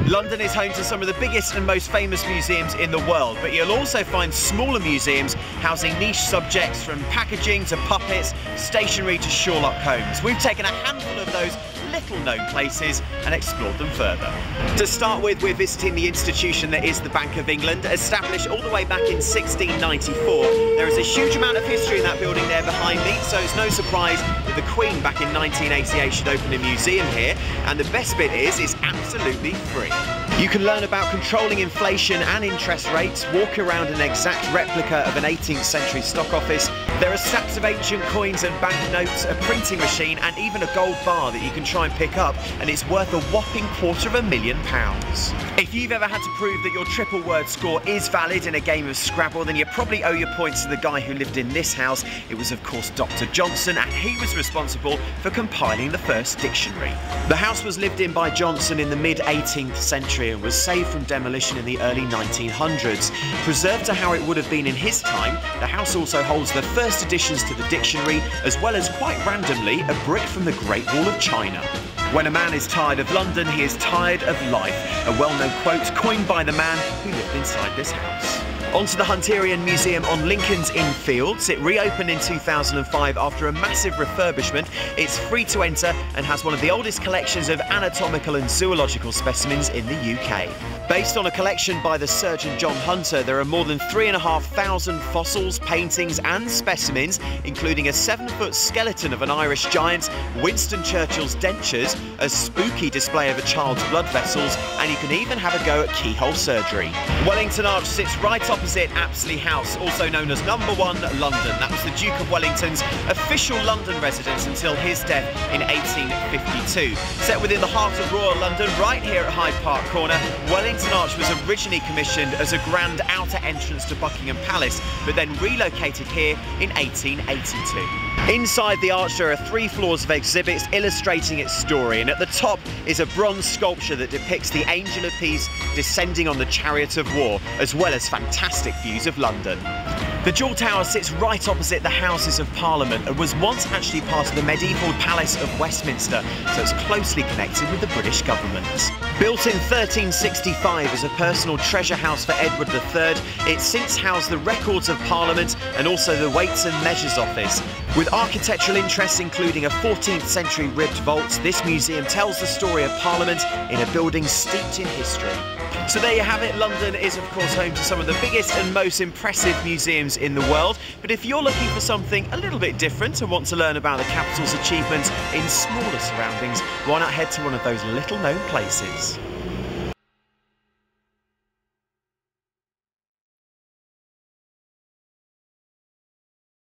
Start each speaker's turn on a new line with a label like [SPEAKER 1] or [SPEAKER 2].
[SPEAKER 1] London is home to some of the biggest and most famous museums in the world, but you'll also find smaller museums housing niche subjects from packaging to puppets, stationery to Sherlock Holmes. We've taken a handful of those little-known places and explored them further. To start with, we're visiting the institution that is the Bank of England. Established all the way back in 1694, there is a huge amount of history in that building there behind me, so it's no surprise that the Queen back in 1988 should open a museum here, and the best bit is it's absolutely free. You can learn about controlling inflation and interest rates, walk around an exact replica of an 18th century stock office. There are stacks of ancient coins and banknotes, a printing machine and even a gold bar that you can try and pick up, and it's worth a whopping £250,000. If you've ever had to prove that your triple word score is valid in a game of Scrabble, then you probably owe your points to the guy who lived in this house. It was of course Dr. Johnson, and he was responsible for compiling the first dictionary. The house was lived in by Johnson in the mid-18th century and was saved from demolition in the early 1900s. Preserved to how it would have been in his time, the house also holds the first additions to the dictionary, as well as, quite randomly, a brick from the Great Wall of China. When a man is tired of London, he is tired of life, a well-known quote coined by the man who lived inside this house. Onto the Hunterian Museum on Lincoln's Inn Fields. It reopened in 2005 after a massive refurbishment. It's free to enter and has one of the oldest collections of anatomical and zoological specimens in the UK. Based on a collection by the surgeon John Hunter, there are more than 3,500 fossils, paintings and specimens, including a 7-foot skeleton of an Irish giant, Winston Churchill's dentures, a spooky display of a child's blood vessels, and you can even have a go at keyhole surgery. Wellington Arch sits right opposite Apsley House, also known as Number 1 London. That was the Duke of Wellington's official London residence until his death in 1852. Set within the heart of Royal London, right here at Hyde Park Corner, Wellington Arch was originally commissioned as a grand outer entrance to Buckingham Palace, but then relocated here in 1882. Inside the arch there are 3 floors of exhibits illustrating its story, and at the top is a bronze sculpture that depicts the Angel of Peace descending on the Chariot of War, as well as fantastic views of London. The Jewel Tower sits right opposite the Houses of Parliament and was once actually part of the medieval Palace of Westminster, so it's closely connected with the British government. Built in 1365 as a personal treasure house for Edward III, it's since housed the records of Parliament and also the Weights and Measures Office. With architectural interests including a 14th century ribbed vault, this museum tells the story of Parliament in a building steeped in history. So there you have it. London is of course home to some of the biggest and most impressive museums in the world, but if you're looking for something a little bit different and want to learn about the capital's achievements in smaller surroundings, why not head to one of those little known places?